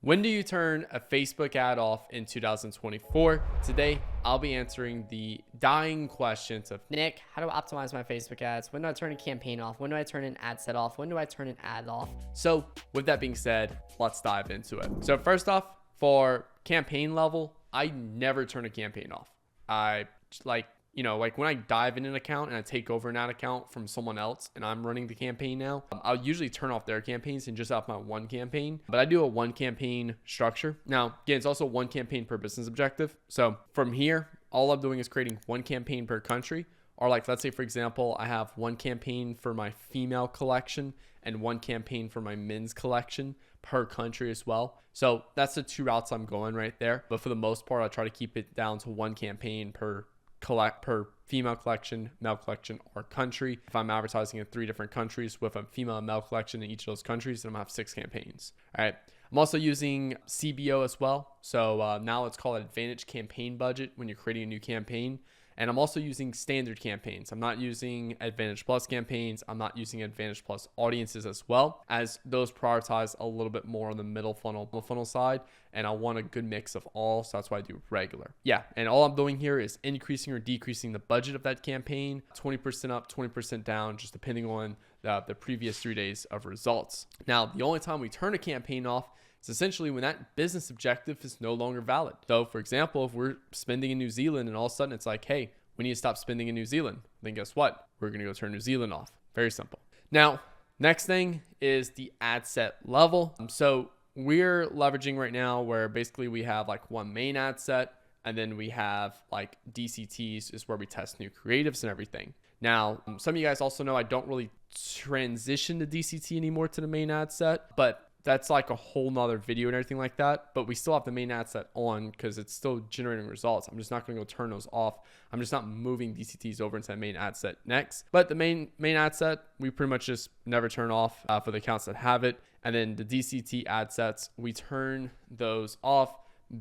When do you turn a Facebook ad off in 2024? Today, I'll be answering the dying questions of Nick, how do I optimize my Facebook ads? When do I turn a campaign off? When do I turn an ad set off? When do I turn an ad off? So with that being said, let's dive into it. So first off, for campaign level, I never turn a campaign off. I like when I dive in an account and I take over an ad account from someone else and I'm running the campaign now, I'll usually turn off their campaigns and just have my one campaign. But I do a one campaign structure. Now, again, it's also one campaign per business objective. So from here, all I'm doing is creating one campaign per country. Or like, let's say, for example, I have one campaign for my female collection and one campaign for my men's collection per country as well. So that's the two routes I'm going right there. But for the most part, I try to keep it down to one campaign per female collection, male collection, or country. If I'm advertising in 3 different countries with a female and male collection in each of those countries, then I'm gonna have 6 campaigns. All right. I'm also using CBO as well. So now it's called Advantage Campaign Budget when you're creating a new campaign. And I'm also using standard campaigns. I'm not using Advantage Plus campaigns. I'm not using Advantage Plus audiences as well, as those prioritize a little bit more on the middle funnel side. And I want a good mix of all. So that's why I do regular. Yeah. And all I'm doing here is increasing or decreasing the budget of that campaign, 20% up, 20% down, just depending on the previous 3 days of results. Now, the only time we turn a campaign off is essentially when that business objective is no longer valid. So for example, if we're spending in New Zealand and all of a sudden it's like, hey, we need to stop spending in New Zealand, then guess what? We're going to go turn New Zealand off. Very simple. Now, next thing is the ad set level. So we're leveraging right now where basically we have like one main ad set, and then we have like DCTs is where we test new creatives and everything. Now, some of you guys also know I don't really transition the DCT anymore to the main ad set, but that's like a whole nother video and everything like that. But we still have the main ad set on because it's still generating results. I'm just not going to go turn those off. I'm just not moving DCTs over into that main ad set next. But the main ad set, we pretty much just never turn off for the accounts that have it. And then the DCT ad sets, we turn those off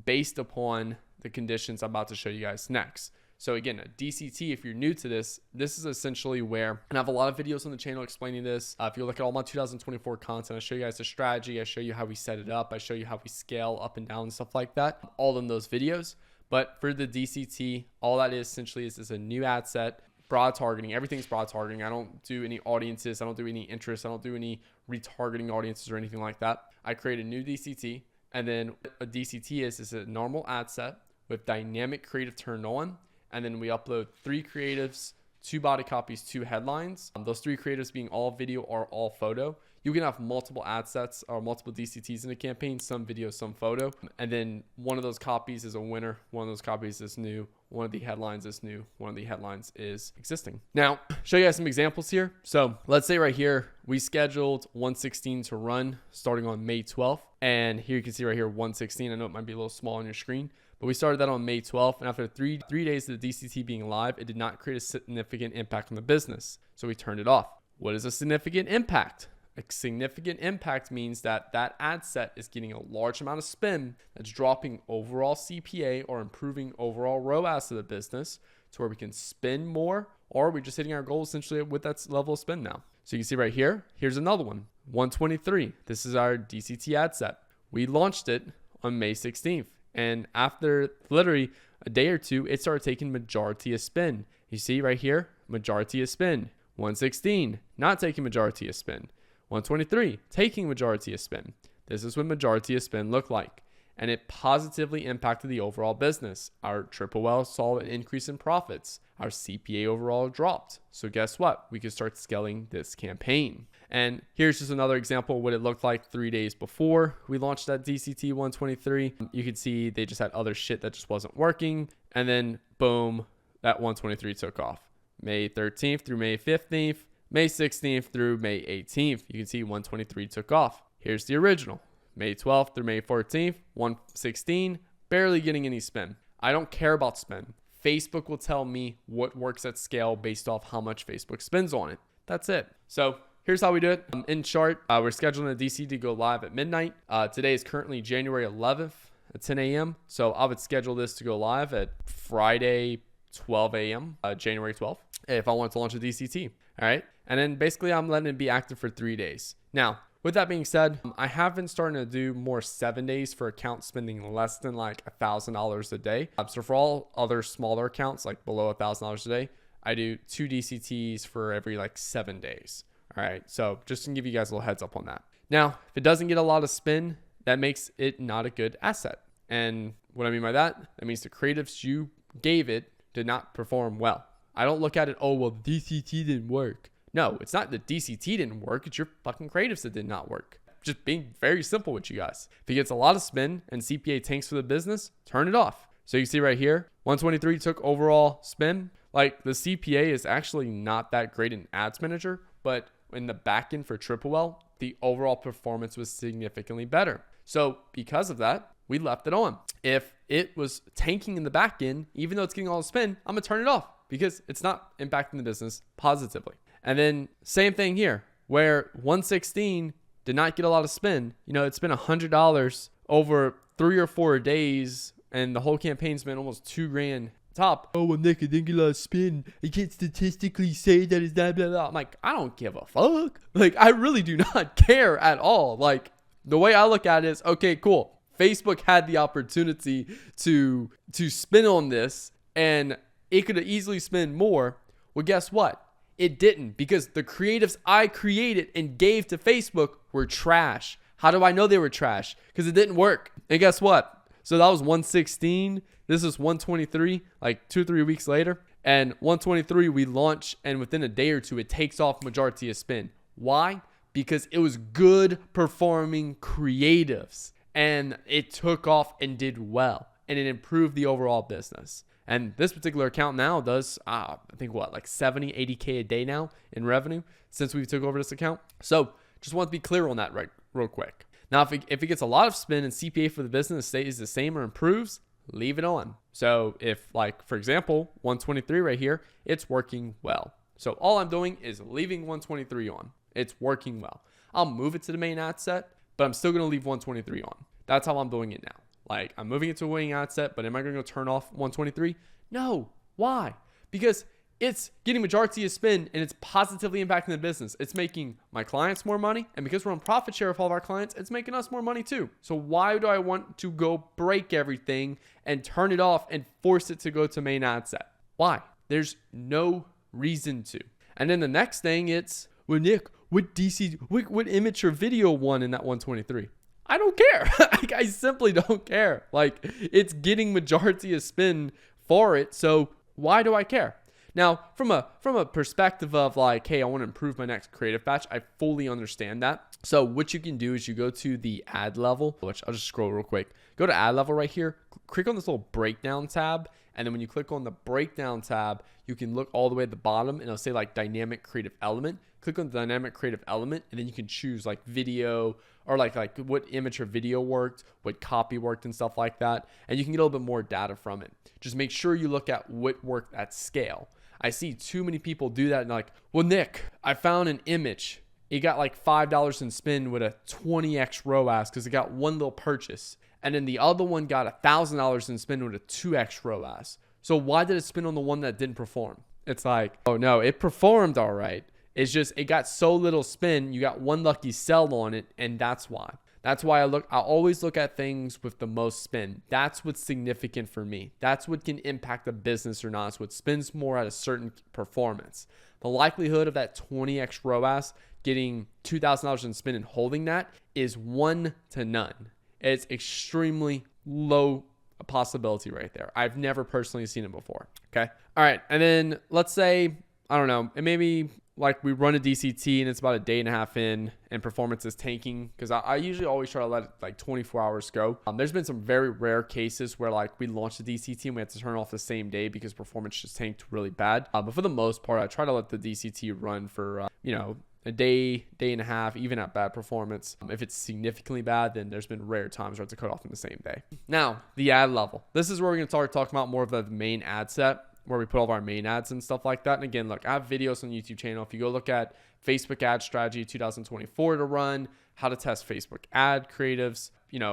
based upon the conditions I'm about to show you guys next. So again, a DCT, if you're new to this is essentially where, and I have a lot of videos on the channel explaining this. If you look at all my 2024 content, I show you guys the strategy. I show you how we set it up. I show you how we scale up and down and stuff like that, all in those videos. But for the DCT, all that is essentially is a new ad set, broad targeting. Everything's broad targeting. I don't do any audiences. I don't do any interests. I don't do any retargeting audiences or anything like that. I create a new DCT, and then a DCT is a normal ad set with dynamic creative turned on. And then we upload 3 creatives, 2 body copies, 2 headlines. Those 3 creatives being all video or all photo. You can have multiple ad sets or multiple DCTs in a campaign, some video, some photo. And then one of those copies is a winner. One of those copies is new. One of the headlines is new. One of the headlines is existing. Now, show you guys some examples here. So let's say right here, we scheduled 116 to run starting on May 12th. And here you can see right here, 116. I know it might be a little small on your screen, but we started that on May 12th. And after three days of the DCT being live, it did not create a significant impact on the business. So we turned it off. What is a significant impact? A significant impact means that that ad set is getting a large amount of spend that's dropping overall CPA or improving overall ROAS of the business to where we can spend more, or we're just hitting our goal essentially with that level of spend now. So you can see right here, here's another one, 123. This is our DCT ad set. We launched it on May 16th. And after literally a day or two, it started taking majority of spend. You see right here, majority of spend. 116, not taking majority of spend. 123, taking majority of spend. This is what majority of spend look like. And it positively impacted the overall business. Our triple L saw an increase in profits. Our CPA overall dropped. So guess what? We could start scaling this campaign. And here's just another example of what it looked like 3 days before we launched that DCT 123. You could see they just had other shit that just wasn't working. And then boom, that 123 took off. May 13th through May 15th, May 16th through May 18th. You can see 123 took off. Here's the original. May 12th through May 14th, 116, barely getting any spend. I don't care about spend. Facebook will tell me what works at scale based off how much Facebook spends on it. That's it. So here's how we do it. In short, we're scheduling a DC to go live at midnight. Today is currently January 11th at 10 a.m. So I would schedule this to go live at Friday, 12 a.m., January 12th, if I want to launch a DCT. All right. And then basically I'm letting it be active for 3 days. Now, with that being said, I have been starting to do more 7 days for accounts spending less than like $1,000 a day. So for all other smaller accounts, like below $1,000 a day, I do 2 DCTs for every like 7 days. All right. So just to give you guys a little heads up on that. Now, if it doesn't get a lot of spin, that makes it not a good asset. And what I mean by that means the creatives you gave it did not perform well. I don't look at it, oh, well, DCT didn't work. No, it's not the DCT didn't work. It's your fucking creatives that did not work. Just being very simple with you guys. If it gets a lot of spin and CPA tanks for the business, turn it off. So you see right here, 123 took overall spin. Like the CPA is actually not that great in Ads Manager, but in the backend for Triple L, the overall performance was significantly better. So because of that, we left it on. If it was tanking in the back end, even though it's getting all the spin, I'm gonna turn it off because it's not impacting the business positively. And then same thing here, where 116 did not get a lot of spin. You know, it's been $100 over 3 or 4 days, and the whole campaign's been almost $2,000 top. Oh, well, Nick, I didn't get a lot of spin. I can't statistically say that it's that blah, blah. I'm like, I don't give a fuck. Like, I really do not care at all. Like, the way I look at it is, okay, cool. Facebook had the opportunity to spin on this, and it could have easily spent more. Well, guess what? It didn't, because the creatives I created and gave to Facebook were trash. How do I know they were trash? Because it didn't work. And guess what? So that was 116. This is 123, like 2-3 weeks later. And 123 we launch, and within a day or two, it takes off majority of spin. Why? Because it was good performing creatives. And it took off and did well, and it improved the overall business. And this particular account now does, I think what, like 70, 80K a day now in revenue since we took over this account. So just want to be clear on that real quick. Now, if it gets a lot of spin and CPA for the business stays the same or improves, leave it on. So if, like, for example, 123 right here, it's working well. So all I'm doing is leaving 123 on. It's working well. I'll move it to the main ad set, but I'm still going to leave 123 on. That's how I'm doing it now. Like, I'm moving it to a winning ad set, but am I going to go turn off 123? No. Why? Because it's getting majority of spin and it's positively impacting the business. It's making my clients more money. And because we're on profit share with all of our clients, it's making us more money too. So why do I want to go break everything and turn it off and force it to go to main ad set? Why? There's no reason to. And then the next thing, it's, well, Nick, what image or video won in that 123? I don't care. Like, I simply don't care. Like, it's getting majority of spin for it. So why do I care? Now, from a perspective of like, hey, I want to improve my next creative batch, I fully understand that. So what you can do is you go to the ad level, which I'll just scroll real quick. Go to ad level right here. Click on this little breakdown tab. And then when you click on the breakdown tab, you can look all the way at the bottom and it'll say like dynamic creative element. Click on the dynamic creative element, and then you can choose like video or like what image or video worked, what copy worked and stuff like that. And you can get a little bit more data from it. Just make sure you look at what worked at scale. I see too many people do that and like, well, Nick, I found an image. It got like $5 in spin with a 20x ROAS because it got one little purchase. And then the other one got $1,000 in spin with a 2x ROAS. So why did it spin on the one that didn't perform? It's like, oh no, it performed all right. It's just, it got so little spin. You got one lucky sell on it. And that's why. That's why I always look at things with the most spin. That's what's significant for me. That's what can impact the business or not. It's what spins more at a certain performance. The likelihood of that 20x ROAS getting $2,000 in spin and holding that is 1 to none. It's extremely low a possibility right there. I've never personally seen it before. Okay. All right. And then let's say, I don't know, it maybe like we run a DCT and it's about a day and a half in and performance is tanking, because I usually always try to let it like 24 hours go. There's been some very rare cases where like we launched the DCT and we had to turn it off the same day because performance just tanked really bad. But for the most part, I try to let the DCT run for, a day and a half, even at bad performance. If it's significantly bad, then there's been rare times where I have to cut off in the same day. Now, the ad level. This is where we're going to start talking about more of the main ad set, where we put all of our main ads and stuff like that. And again, look, I have videos on the YouTube channel. If you go look at Facebook ad strategy 2024 to run, how to test Facebook ad creatives,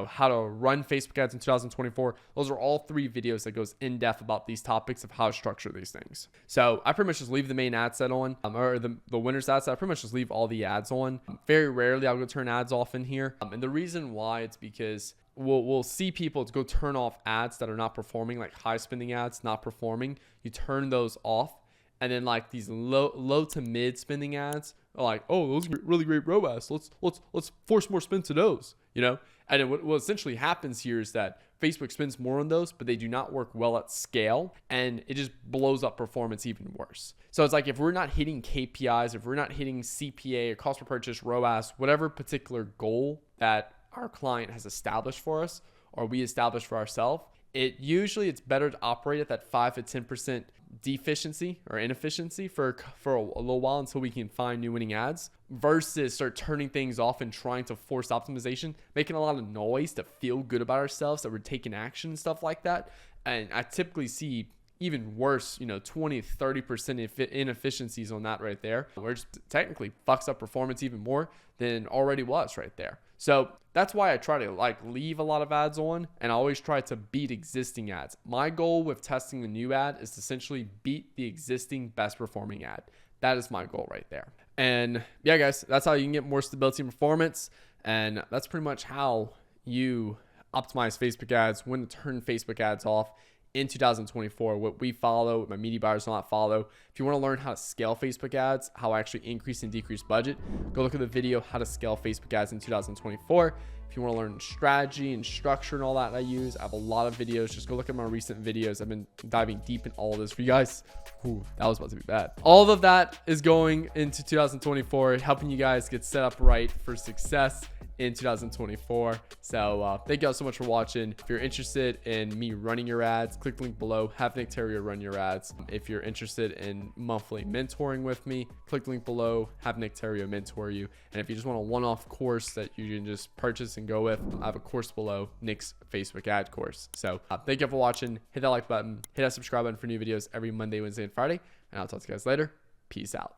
how to run Facebook ads in 2024. Those are all 3 videos that goes in depth about these topics of how to structure these things. So I pretty much just leave the main ad set on, or the winner's ad set. I pretty much just leave all the ads on. Very rarely I'll go turn ads off in here. And the reason why, it's because we'll see people to go turn off ads that are not performing, like high spending ads not performing. You turn those off, and then like these low to mid spending ads are like, oh, those are really great ROAS. Let's force more spend to those, And then what essentially happens here is that Facebook spends more on those, but they do not work well at scale, and it just blows up performance even worse. So it's like, if we're not hitting KPIs, if we're not hitting CPA or cost per purchase, ROAS, whatever particular goal that our client has established for us, or we establish for ourselves, it's better to operate at that 5 to 10% deficiency or inefficiency for a little while until we can find new winning ads, versus start turning things off and trying to force optimization, making a lot of noise to feel good about ourselves that we're taking action and stuff like that. And I typically see even worse, 20, 30% inefficiencies on that right there, where it just technically fucks up performance even more than already was right there. So that's why I try to leave a lot of ads on, and I always try to beat existing ads. My goal with testing the new ad is to essentially beat the existing best performing ad. That is my goal right there. And yeah, guys, that's how you can get more stability and performance. And that's pretty much how you optimize Facebook ads, when to turn Facebook ads off in 2024, what we follow, what my media buyers not follow. If you want to learn how to scale Facebook ads, how I actually increase and decrease budget, go look at the video, how to scale Facebook ads in 2024. If you want to learn strategy and structure and all that I use, I have a lot of videos. Just go look at my recent videos. I've been diving deep in all of this for you guys. Ooh, that was about to be bad. All of that is going into 2024, helping you guys get set up right for success in 2024. So thank you all so much for watching. If you're interested in me running your ads, click the link below, have Nick Theriot run your ads. If you're interested in monthly mentoring with me, click the link below, have Nick Theriot mentor you. And if you just want a one-off course that you can just purchase and go with, I have a course below, Nick's Facebook ad course. So thank you for watching. Hit that like button, hit that subscribe button for new videos every Monday, Wednesday, and Friday. And I'll talk to you guys later. Peace out.